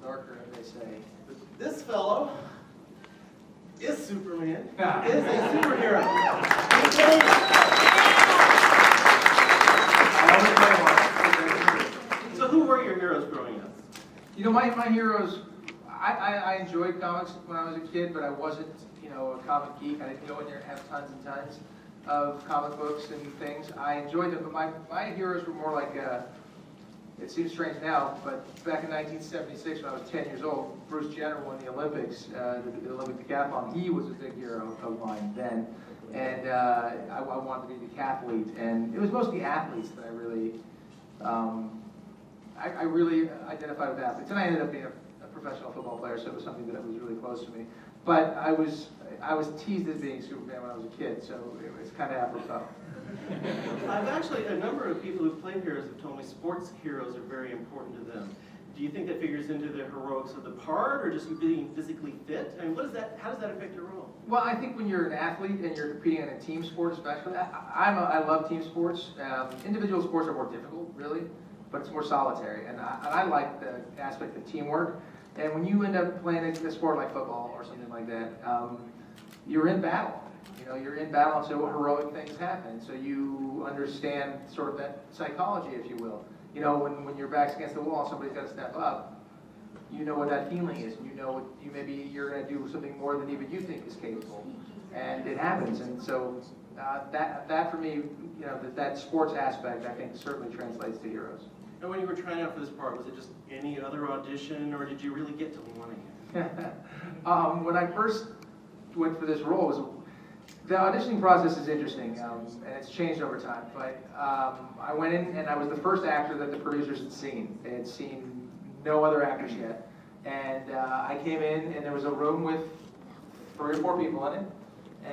darker, as they say. This fellow is Superman, is a superhero. So who were your heroes growing up? You know, my heroes, I enjoyed comics when I was a kid, but I wasn't, you know, a comic geek. I didn't go in there and have tons and tons of comic books and things. I enjoyed them, but my heroes were more like, it seems strange now, but back in 1976 when I was 10 years old, Bruce Jenner won the Olympics, the Olympic decathlon. He was a big hero of mine then, and I wanted to be the decathlete, and it was mostly athletes that I really, I really identified with athletes, and I ended up being a professional football player, so it was something that was really close to me. But I was teased as being Superman when I was a kid, so it was kind of apropos. I've actually, a number of people who've played heroes have told me sports heroes are very important to them. Do you think that figures into the heroics of the part, or just being physically fit? I mean, how does that affect your role? Well, I think when you're an athlete and you're competing in a team sport, especially, I love team sports. Individual sports are more difficult, really, but it's more solitary, and I like the aspect of teamwork. And when you end up playing a sport like football or something like that, you're in battle. You know, you're in battle, and so heroic things happen. So you understand sort of that psychology, if you will. You know, when your back's against the wall, somebody's got to step up. You know what that feeling is, and you know maybe you're going to do something more than even you think is capable, and it happens. And so that for me, you know, that sports aspect, I think certainly translates to heroes. And when you were trying out for this part, was it just any other audition, or did you really get to wanting it? When I first went for this role, the auditioning process is interesting, and it's changed over time. But I went in, and I was the first actor that the producers had seen. They had seen no other actors yet. And I came in, and there was a room with 3 or 4 people in it.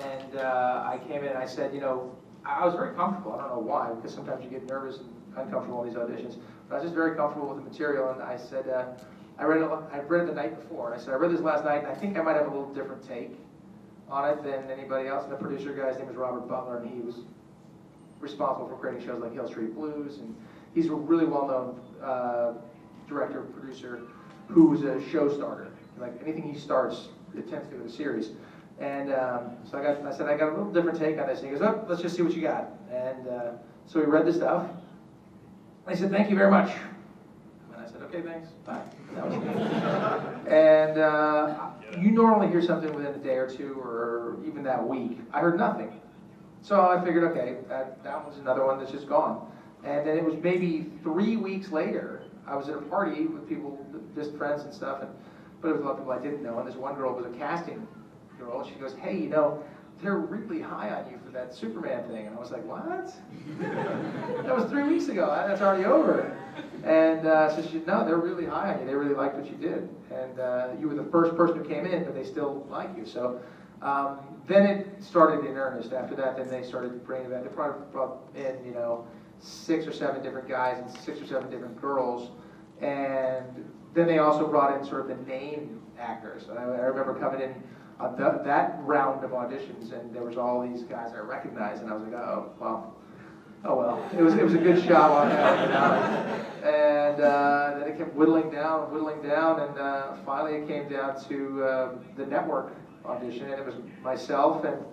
And I came in, and I said, you know, I was very comfortable. I don't know why, because sometimes you get nervous and uncomfortable in these auditions. But I was just very comfortable with the material, and I said, I read it the night before, and I said, I read this last night, and I think I might have a little different take on it than anybody else. And the producer guy's name is Robert Butler, and he was responsible for creating shows like Hill Street Blues, and he's a really well-known director, producer, who's a show starter. Like anything he starts, it tends to go to series. And so I said, I got a little different take on this. And he goes, oh, let's just see what you got. And so we read the stuff. And I said, thank you very much. And I said, okay, thanks, bye. And that was good. And you normally hear something within a day or two, or even that week. I heard nothing. So I figured, okay, that was another one that's just gone. And then it was maybe 3 weeks later, I was at a party with people, just friends and stuff, but it was a lot of people I didn't know. And this one girl was a casting girl, and she goes, hey, you know, they're really high on you for that Superman thing. And I was like, what? That was 3 weeks ago. That's already over. And so she said, no, they're really high on you. They really liked what you did. And you were the first person who came in, but they still like you. So then it started in earnest. After that, then they started bringing that. They brought in, you know, 6 or 7 different guys and 6 or 7 different girls. And then they also brought in sort of the name actors. I remember coming in on that round of auditions, and there was all these guys I recognized, and I was like, oh well. It was a good shot on that, you know? And then it kept whittling down, and finally it came down to the network audition, and it was myself and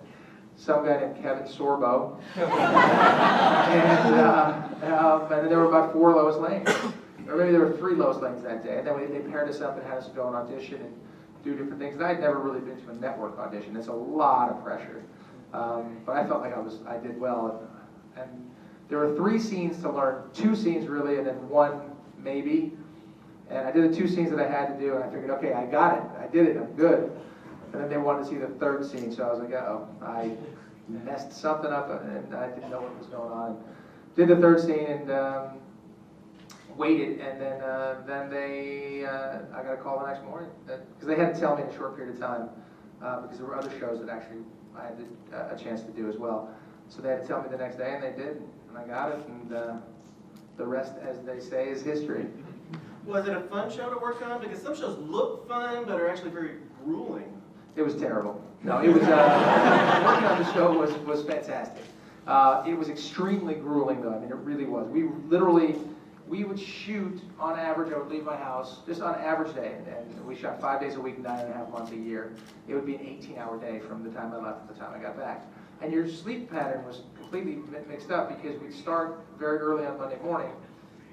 some guy named Kevin Sorbo, and then there were about 4 Lois Lanes, or maybe there were 3 Lois Lanes that day, and then they paired us up and had us go and audition and do different things. And I'd never really been to a network audition. It's a lot of pressure, but I felt like I did well, and there were 3 scenes to learn, 2 scenes really, and then 1 maybe. And I did the 2 scenes that I had to do, and I figured, okay, I got it, I did it, I'm good. And then they wanted to see the 3rd scene, so I was like, uh-oh, I messed something up, and I didn't know what was going on. Did the 3rd scene, and waited, and then I got a call the next morning, because they had to tell me in a short period of time, because there were other shows that actually I had a chance to do as well. So they had to tell me the next day, and they did, and I got it, and the rest, as they say, is history. Was it a fun show to work on? Because some shows look fun, but are actually very grueling. It was terrible. No, it was, working on the show was fantastic. It was extremely grueling, though. I mean, it really was. We literally, we would shoot, on average, I would leave my house, just on an average day, and we shot 5 days a week, 9.5 months a year. It would be an 18-hour day from the time I left to the time I got back. And your sleep pattern was completely mixed up because we'd start very early on Monday morning,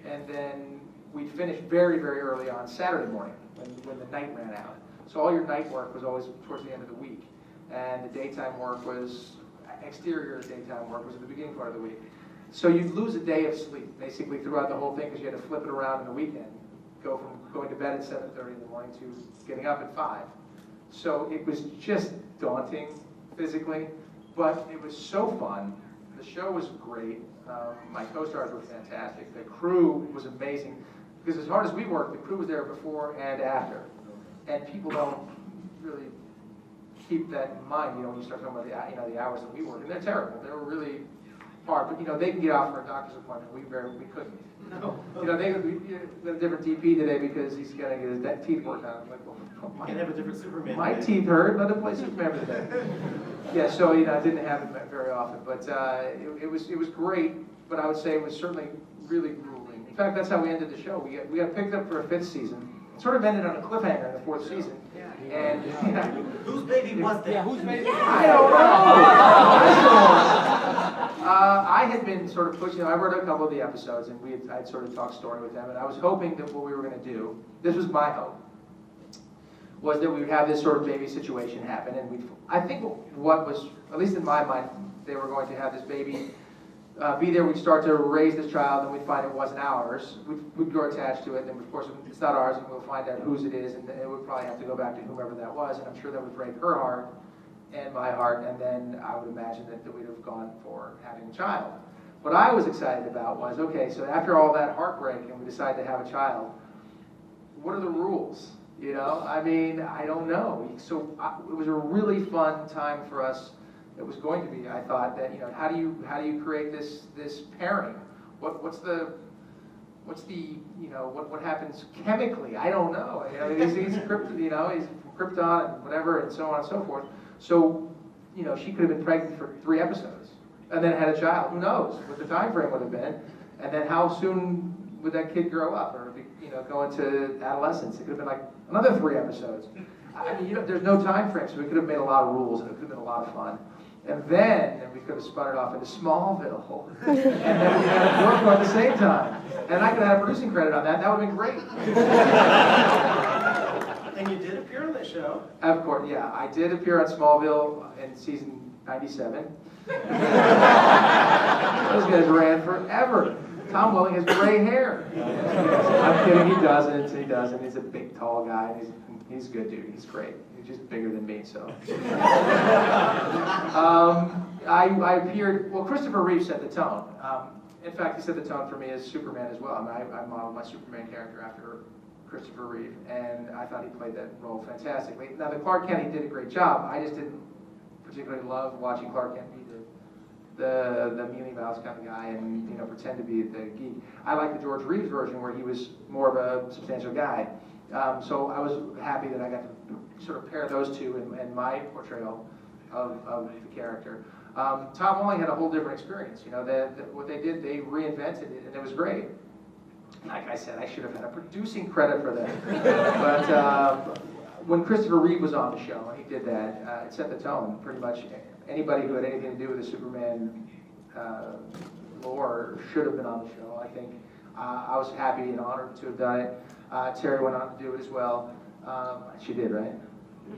and then we'd finish very, very early on Saturday morning when the night ran out. So all your night work was always towards the end of the week, and the daytime work was, exterior daytime work was at the beginning part of the week. So you'd lose a day of sleep, basically, throughout the whole thing, because you had to flip it around in the weekend. Go from going to bed at 7:30 in the morning to getting up at 5. So it was just daunting physically, but it was so fun. The show was great. My co-stars were fantastic. The crew was amazing, because as hard as we worked, the crew was there before and after. And people don't really keep that in mind, when you start talking about the hours that we worked. And they're terrible. They were really hard, but they can get out for a doctor's appointment. We couldn't. No. We had a different DP today because he's got to get his teeth worked out. I'm like, well, You can have a different Superman. my teeth hurt. Let him play Superman today. Yeah, so it didn't happen very often, but it was great. But I would say it was certainly really grueling. In fact, that's how we ended the show. We got picked up for a 5th season. It sort of ended on a cliffhanger in the 4th season. And whose baby was that? Yeah, whose baby? I don't know. I had been sort of pushing. I wrote a couple of the episodes, and I'd sort of talked story with them, and I was hoping that what we were going to do, this was my hope, was that we would have this sort of baby situation happen, and I think what was, at least in my mind, they were going to have this baby be there. We'd start to raise this child, and we'd find it wasn't ours. We'd grow attached to it, and then of course it's not ours, and we'll find out whose it is, and it would probably have to go back to whomever that was, and I'm sure that would break her heart and my heart, and then I would imagine that we'd have gone for having a child. What I was excited about was, okay, so after all that heartbreak and we decide to have a child, what are the rules? I mean, I don't know. So it was a really fun time for us. It was going to be, I thought, that, how do you create this pairing? What happens chemically? I don't know. He's Krypton, he's Krypton and whatever, and so on and so forth. So, she could have been pregnant for 3 episodes and then had a child. Who knows what the time frame would have been? And then how soon would that kid grow up or go into adolescence? It could have been like another 3 episodes. I mean, there's no time frame, so we could have made a lot of rules, and it could have been a lot of fun. And then we could have spun it off into Smallville, and then we had a Brooklyn at the same time. And I could have had a producing credit on that. That would have been great. And you did appear on that show. Of course, yeah. I did appear on Smallville in season 97. Those guys ran forever. Tom Welling has gray hair. I'm kidding, he doesn't. He's a big, tall guy. He's a good dude. He's great. He's just bigger than me, so. I appeared, well, Christopher Reeve set the tone. In fact, he set the tone for me as Superman as well. I mean, I modeled my Superman character after Christopher Reeve, and I thought he played that role fantastically. Now, the Clark Kent, he did a great job. I just didn't particularly love watching Clark Kent be the mealy mouse kind of guy and pretend to be the geek. I like the George Reeves version where he was more of a substantial guy. So I was happy that I got to sort of pair those two in my portrayal of the character. Tom Welling had a whole different experience. What they did, they reinvented it, and it was great. Like I said, I should have had a producing credit for that. But when Christopher Reeve was on the show, and he did that, it set the tone. Pretty much anybody who had anything to do with the Superman lore should have been on the show, I think. I was happy and honored to have done it. Terry went on to do it as well. She did, right?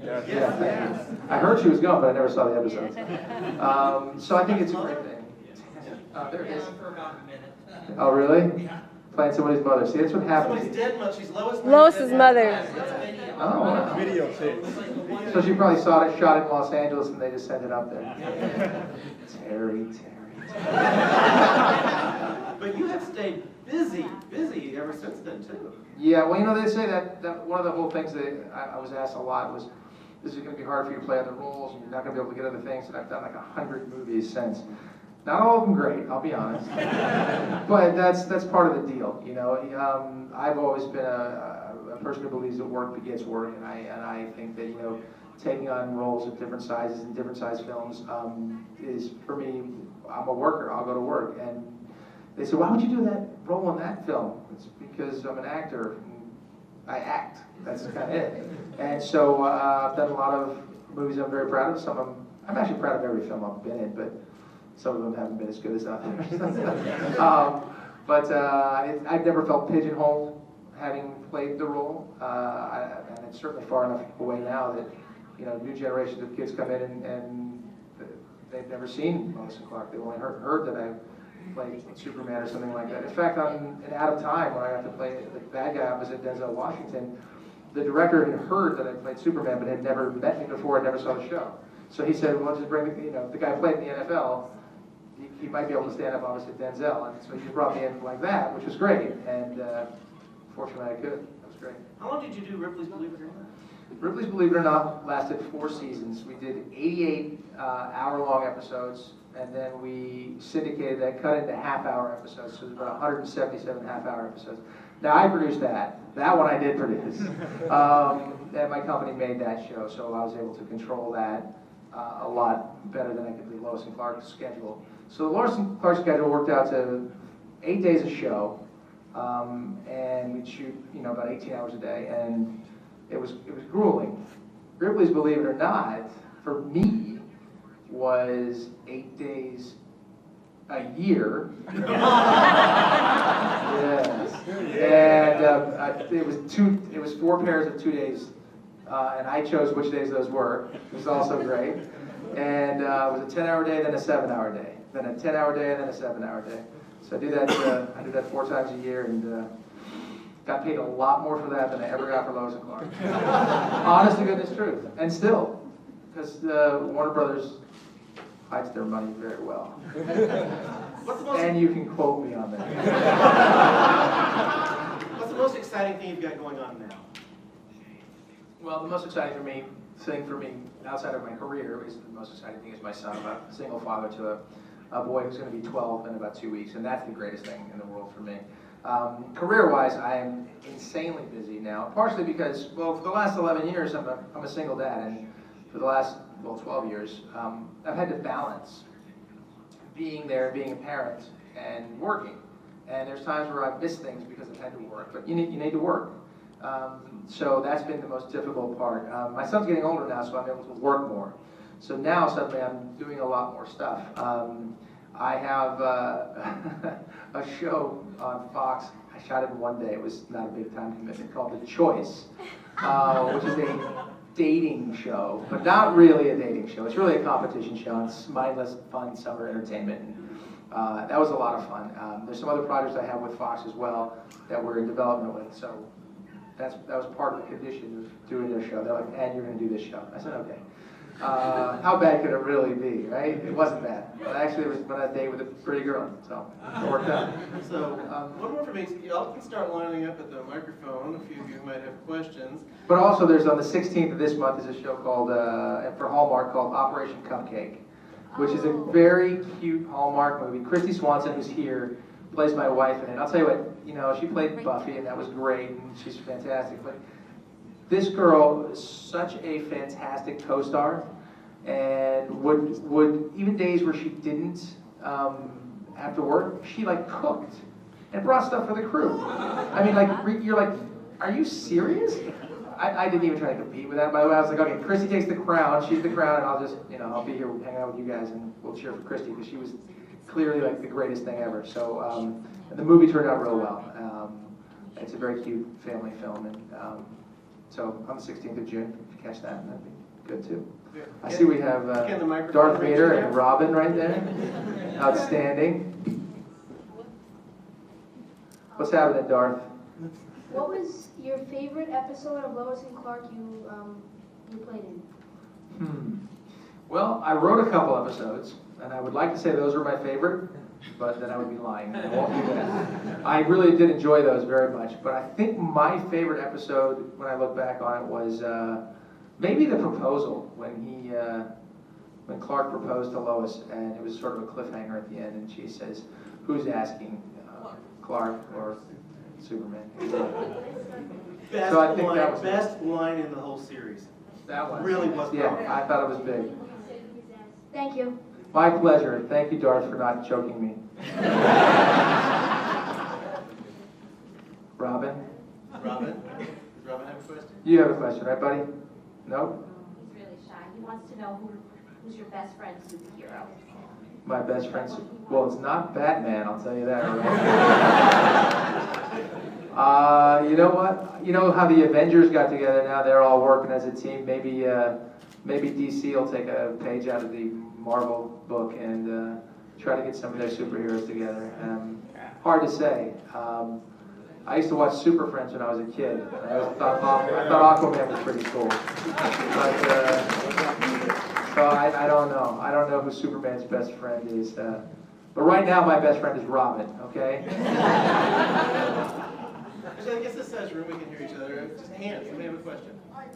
Yes. Yeah. I heard she was going, but I never saw the episodes. So I think it's a great thing. There it is. For about a minute. Oh, really? Yeah. Playing somebody's mother. See, that's what happens. Somebody's dead mother. She's Lois's mother. Oh, wow. Videotape. So she probably saw it shot in Los Angeles and they just sent it up there. Terry. But you have stayed busy ever since then, too. Yeah, well, they say that one of the whole things that I was asked a lot was, this is going to be hard for you to play other roles, and you're not going to be able to get other things, and I've done like 100 movies since. Not all of them great, I'll be honest. But that's part of the deal, I've always been a person who believes that work begets work, and I think that, taking on roles of different sizes in different size films is, for me, I'm a worker, I'll go to work. And, they said, why would you do that role in that film? It's because I'm an actor. I act. That's kind of it. And so I've done a lot of movies I'm very proud of. Some of them, I'm actually proud of every film I've been in, but some of them haven't been as good as others. I've never felt pigeonholed having played the role. And it's certainly far enough away now that, you know, new generations of kids come in and they've never seen Lois and Clark. They've only heard that I played Superman or something like that. In fact, on an Out of Time, when I got to play the bad guy opposite Denzel Washington, the director had heard that I played Superman, but had never met me before and never saw the show. So he said, well, just bring the guy who played in the NFL, he might be able to stand up opposite Denzel. And so he just brought me in like that, which was great. And fortunately, I could. That was great. How long did you do Ripley's Believe It or Not? Ripley's Believe It or Not lasted 4 seasons. We did 88 hour-long episodes, and then we syndicated that, cut into half-hour episodes, so there's about 177 half-hour episodes. Now, I produced that. That one I did produce. And my company made that show, so I was able to control that a lot better than I could do Lois and Clark's schedule. So the Lois and Clark schedule worked out to 8 days a show, and we'd shoot, about 18 hours a day, and it was grueling. Ripley's Believe It or Not, for me, was 8 days a year. Yes. And it was 4 pairs of 2 days, and I chose which days those were. It was also great. And it was a 10-hour day, then a 7-hour day, then a 10-hour day, and then a 7-hour day. So I do that 4 times a year, and got paid a lot more for that than I ever got for Lois and Clark. Honest to goodness truth. And still, because Warner Brothers hides their money very well. And you can quote me on that. What's the most exciting thing you've got going on now? Well, the most exciting thing for me, outside of my career, is the most exciting thing is my son. I'm a single father to a boy who's going to be 12 in about 2 weeks, and that's the greatest thing in the world for me. Career-wise, I am insanely busy now, partially because, well, for the last 11 years, I'm a single dad, and for the last, 12 years, I've had to balance being there, being a parent, and working. And there's times where I've missed things because I've had to work, but you need to work. So that's been the most difficult part. My son's getting older now, so I'm able to work more. So now, suddenly, I'm doing a lot more stuff. I have a show on Fox. I shot it in 1 day. It was not a big time commitment, called The Choice, which is a dating show, but not really a dating show. It's really a competition show. It's mindless, fun summer entertainment. And, that was a lot of fun. There's some other projects I have with Fox as well that we're in development with. So that was part of the condition of doing their show. They're like, and you're going to do this show. I said, okay. How bad could it really be, right? It wasn't bad. But actually, it was on a date with a pretty girl, so it worked out. So, one more for me. Y'all can start lining up at the microphone. A few of you might have questions. But also, there's on the 16th of this month is a show called, for Hallmark, called Operation Cupcake, which is a very cute Hallmark movie. Christy Swanson, who's here, plays my wife in it. I'll tell you what, she played Buffy, and that was great, and she's fantastic. But this girl is such a fantastic co-star, and would even days where she didn't have to work, she cooked and brought stuff for the crew. I mean, you're like, are you serious? I didn't even try to compete with that. By the way, I was like, okay, Christy takes the crown, she's the crown, and I'll just, I'll be here hanging out with you guys, and we'll cheer for Christy because she was clearly the greatest thing ever. So the movie turned out real well. It's a very cute family film, and so on the 16th of June, if you catch that, that'd be good too. Yeah. I see we have Darth Vader and Robin right there. Outstanding. What's happening, Darth? What was your favorite episode of Lois and Clark you played in? Well, I wrote a couple episodes, and I would like to say those were my favorite, but then I would be lying. I won't do that. I really did enjoy those very much, but I think my favorite episode, when I look back on it, was maybe the proposal, when Clark proposed to Lois, and it was sort of a cliffhanger at the end, and she says, "Who's asking, Clark or Superman?" Best So I think that was best line in the whole series. That one Really was. Yeah, I thought it was big. Thank you. My pleasure. Thank you, Darth, for not choking me. Robin? Robin? Does Robin have a question? You have a question, right, buddy? No? He's really shy. He wants to know who's your best friend superhero. My best friend. Well, it's not Batman, I'll tell you that. Right? You know what? You know how the Avengers got together now? They're all working as a team. Maybe DC will take a page out of the Marvel book and try to get some of their superheroes together. Hard to say. I used to watch Super Friends when I was a kid. I thought Aquaman was pretty cool. So I don't know. I don't know who Superman's best friend is. But right now, my best friend is Robin, okay? Actually, I guess this size room we can hear each other. Just hands. Somebody have a question? I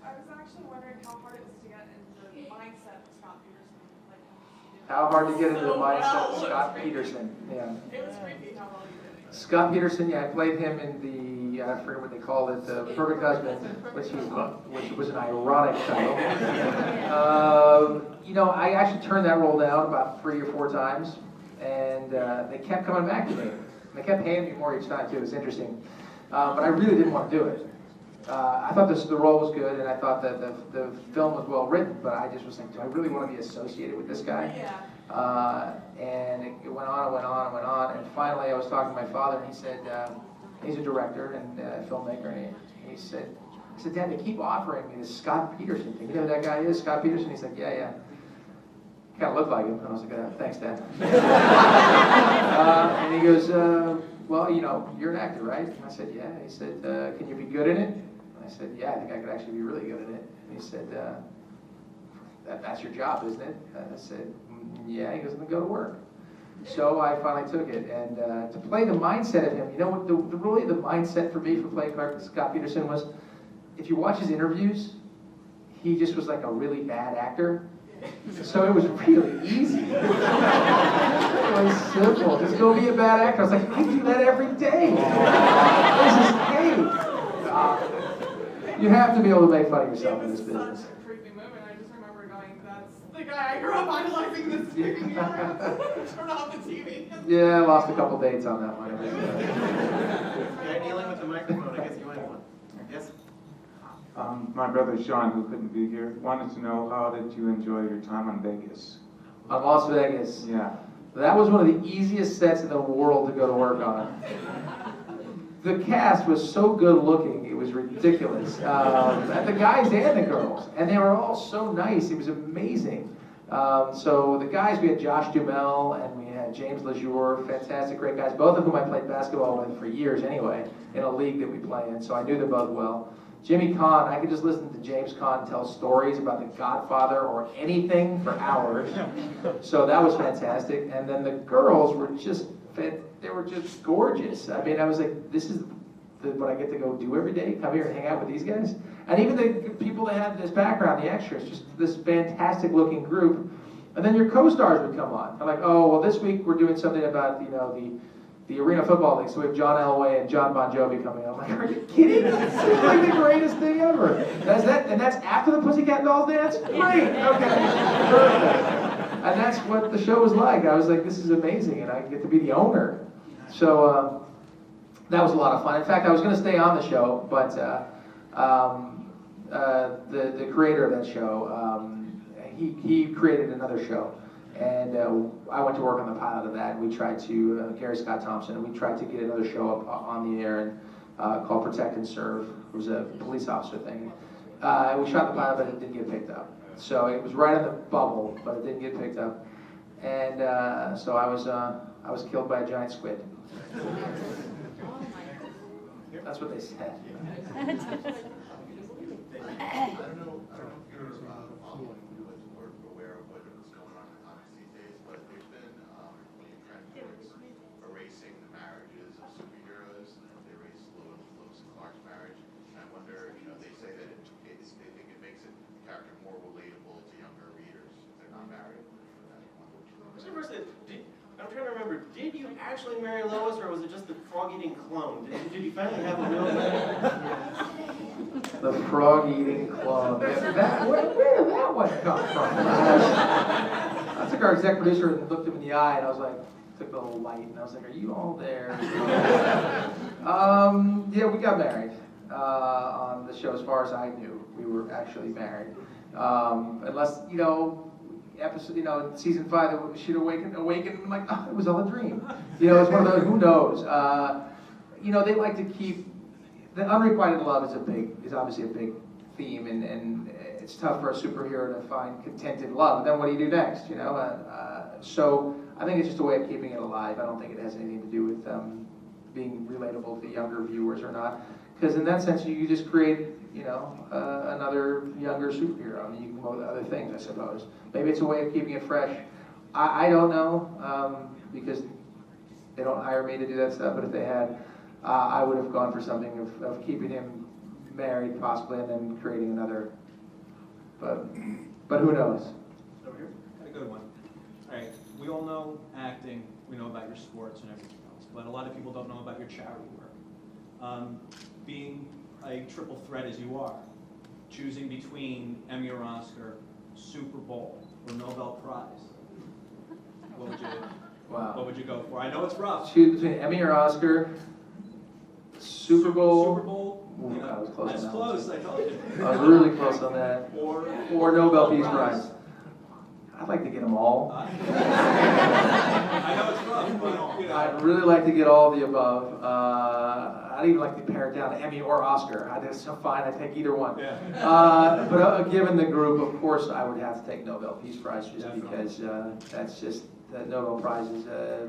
was actually wondering how hard it was to get into the mindset of Scott Peterson. Like, How hard to get into the mindset of Scott Peterson. Yeah. it was creepy how well you did it. Scott Peterson, yeah, I played him in the, I forget what they called it, The Perfect Husband, which was an ironic title. You know, I actually turned that role down about 3 or 4 times, and they kept coming back to me. They kept handing me more each time, too. It was interesting. But I really didn't want to do it. I thought the role was good, and I thought that the film was well written, but I just was like, do I really want to be associated with this guy? Yeah. And it went on and went on and went on, and finally I was talking to my father, and he said, he's a director and a filmmaker, and he said, Dad, they keep offering me this Scott Peterson thing. You know who that guy is, Scott Peterson? He's like, yeah. Kind of looked like him, and I was like, thanks, Dad. And he goes, well, you know, you're an actor, right? And I said, yeah. He said, can you be good in it? And I said, yeah, I think I could actually be really good in it. And he said, that's your job, isn't it? And I said, yeah. He goes, then go to work. So I finally took it, and to play the mindset of him, you know what, really the mindset for me for playing Scott Peterson was, if you watch his interviews, he just was like a really bad actor. So it was really easy. It was simple. Just go be a bad actor. I was like, I do that every day. This is great. You have to be able to make fun of yourself in this business. Such a creepy moment. I just remember going, that's the guy I grew up idolizing this kicking me around. Turn off the TV. Yeah, I lost a couple dates on that one. Guy kneeling with the microphone. I guess you might want. Yes? My brother Sean, who couldn't be here, wanted to know how did you enjoy your time on Vegas? On Las Vegas. Yeah. That was one of the easiest sets in the world to go to work on. The cast was so good looking, it was ridiculous. And the guys and the girls. And they were all so nice, it was amazing. So the guys, we had Josh Duhamel and we had James LeJour, fantastic, great guys, both of whom I played basketball with for years anyway, in a league that we play in, so I knew them both well. Jimmy Cain, I could just listen to James Cain tell stories about The Godfather or anything for hours. So that was fantastic. And then the girls were just, they were just gorgeous. I mean, I was like, this is what I get to go do every day, come here and hang out with these guys. And even the people that had this background, the extras, just this fantastic looking group. And then your co-stars would come on. I'm like, oh, well, this week we're doing something about, you know, the Arena Football League, so we have John Elway and John Bon Jovi coming. I'm like, are you kidding? This is like the greatest thing ever. And that's after the Pussycat Dolls dance? Great, okay, perfect. And that's what the show was like. I was like, this is amazing, and I get to be the owner. So that was a lot of fun. In fact, I was going to stay on the show, but the creator of that show, he created another show. And I went to work on the pilot of that. We tried to, Gary Scott Thompson, and we tried to get another show up on the air and called Protect and Serve. It was a police officer thing. We shot the pilot, but it didn't get picked up. So it was right in the bubble, but it didn't get picked up. And so I was killed by a giant squid. That's what they said. I don't know if you're following or aware of what's going on in the comics these days, but there's been a trend towards erasing the marriages of superheroes. They erase Lois and Clark's marriage. And I wonder, you know, they say that they think it makes the character more relatable to younger readers if they're not married. So first, I'm trying to remember, did you actually marry Lois, or was it just the frog-eating clone? Did you finally have a real The Frog Eating Club. Where did that one come from? I took our exec producer and looked him in the eye, and I was like, took the little light, and I was like, are you all there? Yeah, we got married on the show. As far as I knew, we were actually married. Unless, episode, season 5, she'd awakened, I'm like, oh, it was all a dream. It's one of those, who knows? They like to keep, the unrequited love is obviously a big theme, and it's tough for a superhero to find contented love. Then what do you do next, So I think it's just a way of keeping it alive. I don't think it has anything to do with being relatable to younger viewers or not. Because in that sense, you just create, another younger superhero. I mean, you can go with other things, I suppose. Maybe it's a way of keeping it fresh. I don't know, because they don't hire me to do that stuff. But if they had, I would have gone for something of keeping him married, possibly, and then creating another. But who knows? Over here. Got a good one. All right, we all know acting. We know about your sports and everything else, but a lot of people don't know about your charity work. Being a triple threat as you are, choosing between Emmy or Oscar, Super Bowl, or Nobel Prize, what would you do? Wow. What would you go for? I know it's rough. Choose between Emmy or Oscar, Super Bowl. Super Bowl. Ooh, I was close on That's that close. one. I told you. I was really close on that. Or Nobel Peace Prize. I'd like to get them all. I know it's rough, but I'd really like to get all of the above. I'd even like to pare it down to Emmy or Oscar. It's so fine, I'd take either one. Yeah. But given the group, of course, I would have to take Nobel Peace Prize just Definitely. because that's just, the Nobel Prize is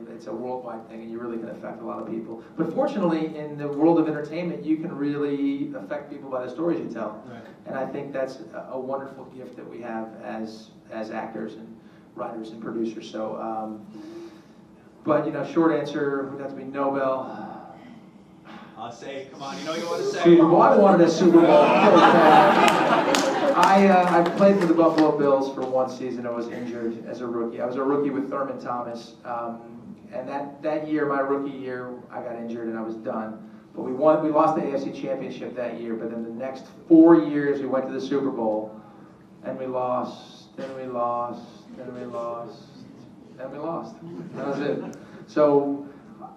it's a worldwide thing and you really can affect a lot of people. But fortunately, in the world of entertainment, you can really affect people by the stories you tell. Right. And I think that's a wonderful gift that we have as actors and writers and producers. So, but short answer would have to be Nobel. I'll say, come on, you know you want to say. Super Bowl. I wanted a Super Bowl. I played for the Buffalo Bills for one season. I was injured as a rookie. I was a rookie with Thurman Thomas, and that year, my rookie year, I got injured and I was done. But we lost the AFC Championship that year. But then the next 4 years, we went to the Super Bowl, and we lost. Then we lost. Then we lost. Then we lost. That was it. So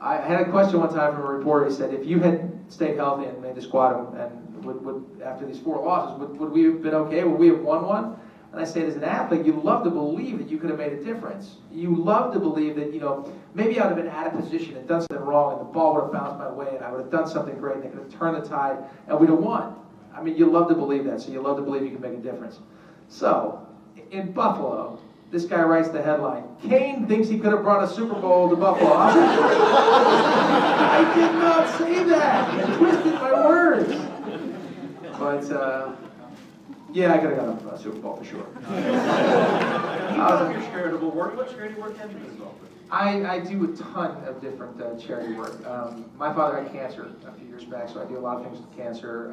I had a question one time from a reporter. He said, if you had stayed healthy and made the squad, and would after these 4 losses, would we have been okay? Would we have won one? And I said, as an athlete, you love to believe that you could have made a difference. You love to believe that, maybe I would have been out of position and done something wrong, and the ball would have bounced my way, and I would have done something great, and it could have turned the tide, and we'd have won. I mean, you love to believe that, so you love to believe you can make a difference. So, in Buffalo, this guy writes the headline, Cain thinks he could have brought a Super Bowl to Buffalo. I did not say that. You twisted my words. But, yeah, I could have got a Super Bowl for sure. You talk your charitable work. What charity work have you been involved with? I do a ton of different charity work. My father had cancer a few years back, so I do a lot of things with cancer.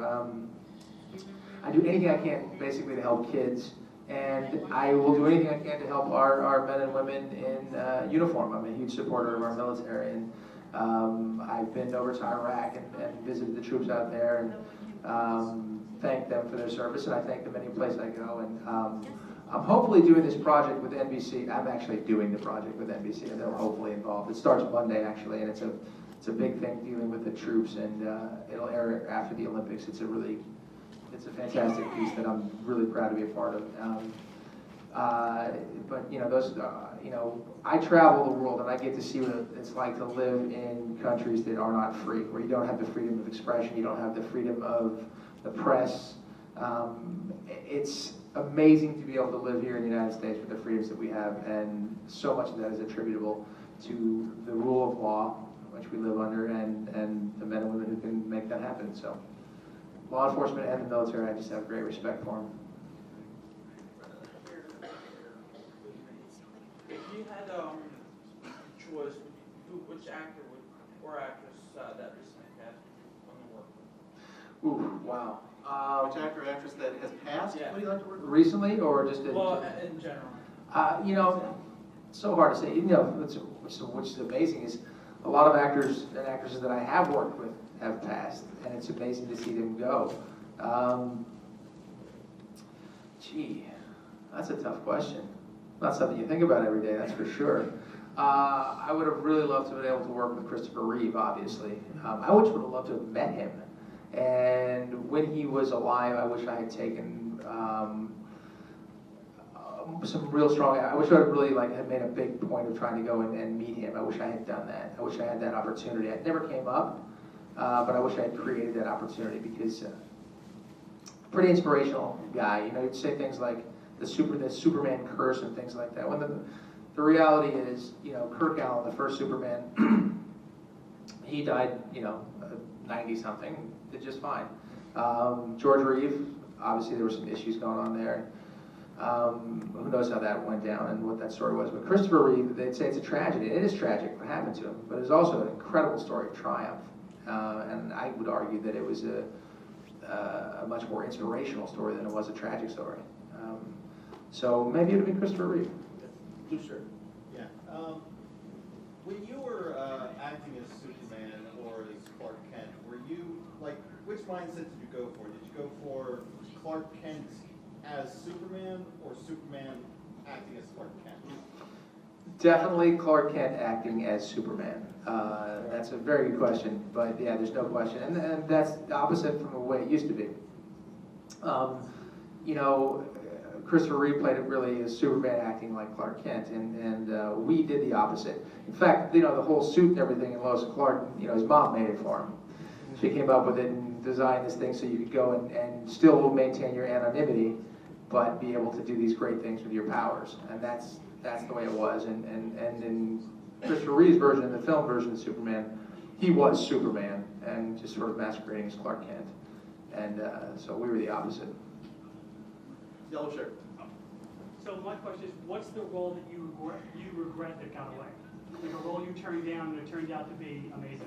I do anything I can, basically, to help kids. And I will do anything I can to help our men and women in uniform. I'm a huge supporter of our military, and I've been over to Iraq and visited the troops out there and thanked them for their service, and I thank them any place I go. And I'm hopefully doing this project with NBC. I'm actually doing the project with NBC, and they're hopefully involved. It starts Monday, actually, and it's a big thing dealing with the troops, and it'll air after the Olympics. It's a fantastic piece that I'm really proud to be a part of. But I travel the world and I get to see what it's like to live in countries that are not free, where you don't have the freedom of expression, you don't have the freedom of the press. It's amazing to be able to live here in the United States with the freedoms that we have, and so much of that is attributable to the rule of law, which we live under, and the men and women who can make that happen. So, law enforcement and the military, I just have great respect for them. If you had choice, which actor or actress that recently passed on the work with? Ooh, wow. Which actor or actress that has passed? Yeah. What do you like to work with? Recently, or just in general? So hard to say. Which is amazing is a lot of actors and actresses that I have worked with have passed, and it's amazing to see them go. Gee, that's a tough question. Not something you think about every day, that's for sure. I would have really loved to have been able to work with Christopher Reeve, obviously. I would have loved to have met him. And when he was alive, I wish I had taken some real strong, I wish I had really had made a big point of trying to go and meet him. I wish I had done that. I wish I had that opportunity. It never came up, but I wish I had created that opportunity because pretty inspirational guy. You know, he'd say things like the Superman curse and things like that. When the reality is, you know, Kirk Alyn, the first Superman, he died, 90-something, did just fine. George Reeve, obviously there were some issues going on there. Who knows how that went down and what that story was. But Christopher Reeve, they'd say it's a tragedy. It is tragic what happened to him, but it's also an incredible story of triumph. And I would argue that it was a much more inspirational story than it was a tragic story. So maybe it would have been Christopher Reeve. Blue shirt. Yeah. When you were acting as Superman or as Clark Kent, were you, which mindset did you go for? Did you go for Clark Kent as Superman or Superman acting as Clark Kent? Definitely Clark Kent acting as Superman. That's a very good question, but yeah, there's no question. And that's opposite from the way it used to be. Christopher Reeve played it really as Superman acting like Clark Kent, and we did the opposite. In fact, the whole suit and everything in Lois and Clark, his mom made it for him. She came up with it and designed this thing so you could go and still maintain your anonymity, but be able to do these great things with your powers. And that's the way it was. And in Christopher Reeve's version, the film version of Superman, he was Superman and just sort of masquerading as Clark Kent. And so we were the opposite. Yellow shirt. So my question is, what's the role that you regret that got away? Like a role you turned down and it turned out to be amazing?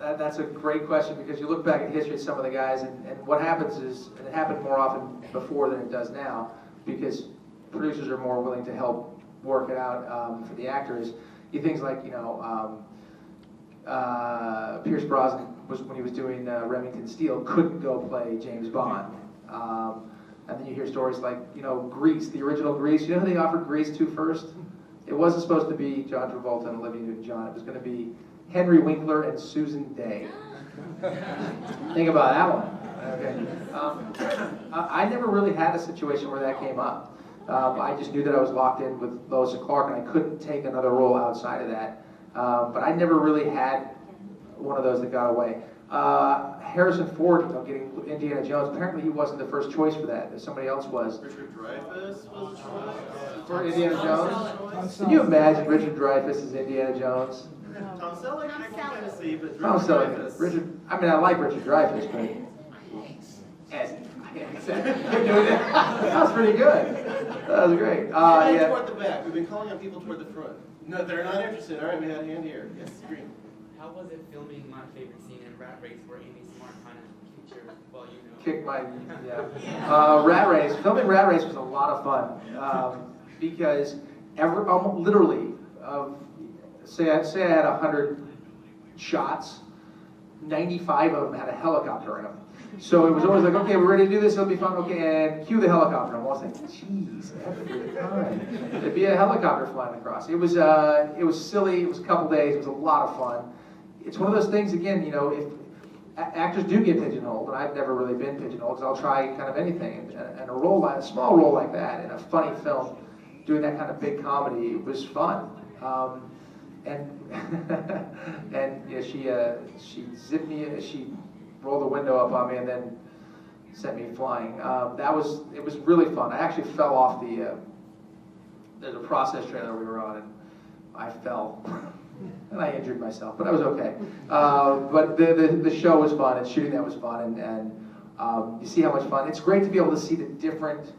That's a great question because you look back at history of some of the guys, and what happens is, and it happened more often before than it does now, because producers are more willing to help work it out for the actors. Things like, Pierce Brosnan, when he was doing Remington Steele, couldn't go play James Bond. And then you hear stories like, Grease, the original Grease. You know who they offered Grease to first? It wasn't supposed to be John Travolta and Olivia Newton-John. It was going to be Henry Winkler and Susan Day. Think about that one. Okay. I never really had a situation where that came up. I just knew that I was locked in with Lois and Clark, and I couldn't take another role outside of that. But I never really had one of those that got away. Harrison Ford, getting Indiana Jones. Apparently, he wasn't the first choice for that. Somebody else was. Richard Dreyfuss was a choice. For Indiana Jones. Can you imagine Richard Dreyfuss as Indiana Jones? Tom Selleck, I can kind of see, but Tom Richard Selleck. Dreyfuss. Richard. I mean, I like Richard Dreyfuss, but that was pretty good. That was great. Yeah. Toward the back. We've been calling on people toward the front. No, they're not interested. All right, we had a hand here. Yes, Green. How was it filming my favorite scene in Rat Race where Amy Smart kind of kicked your, Kicked my, yeah. Rat Race. Filming Rat Race was a lot of fun because literally, say I had 100 shots, 95 of them had a helicopter in them. So it was always like, okay, we're ready to do this, it'll be fun, okay, and cue the helicopter. I'm always like, geez, every time. There'd be a helicopter flying across. It was silly, it was a couple days, it was a lot of fun. It's one of those things, again, if actors do get pigeonholed, and I've never really been pigeonholed, because I'll try kind of anything, and a small role like that in a funny film, doing that kind of big comedy was fun. She zipped me, she rolled the window up on me and then sent me flying. It was really fun. I actually fell off there's a process trailer we were on, and I fell. And I injured myself, but I was okay. But the show was fun, and shooting that was fun, and you see how much fun. It's great to be able to see the different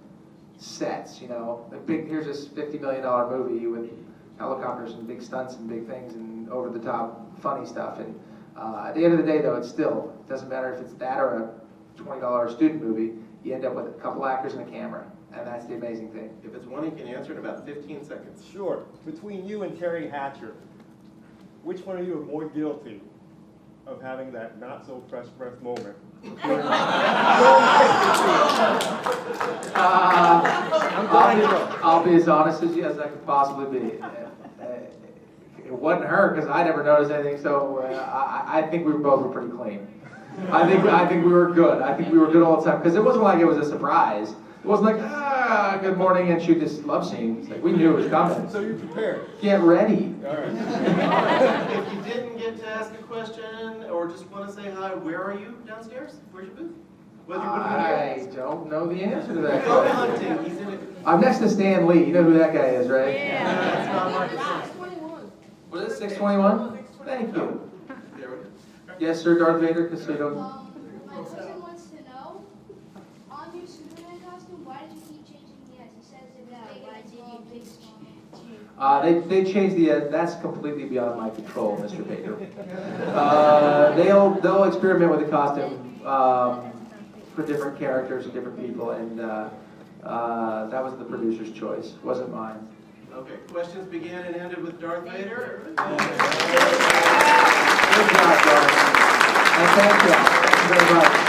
sets, here's this $50 million movie with helicopters and big stunts and big things and over-the-top funny stuff. And at the end of the day, though, it doesn't matter if it's that or a $20 student movie, you end up with a couple actors and a camera, and that's the amazing thing. If it's one, you can answer in about 15 seconds. Sure. Between you and Terry Hatcher, which one of you are more guilty? of having that not so fresh breath moment? I'll be as honest as I could possibly be. It wasn't her because I never noticed anything. So I think we both were pretty clean. I think we were good. I think we were good all the time because it wasn't like it was a surprise. It wasn't like good morning and shoot this love scene. It's like we knew it was coming. So you prepared. Get ready. All right. If you didn't get to ask a question or just want to say hi, where are you downstairs? Where's your booth? I don't know the answer to that Go question. hunting. He's in it. I'm next to Stan Lee. You know who that guy is, right? That's not my concern. 621. Was it 621? Thank you. There we go. Yes, sir, Darth Vader, because they don't... My cousin wants to know, on your Superman costume, why did you keep changing the S? He says it was big and small, big and They changed the, that's completely beyond my control, Mr. Baker. They'll experiment with the costume for different characters and different people, and that was the producer's choice, wasn't mine. Okay, questions began and ended with Darth Vader. Good job, Darth. And thank you very much.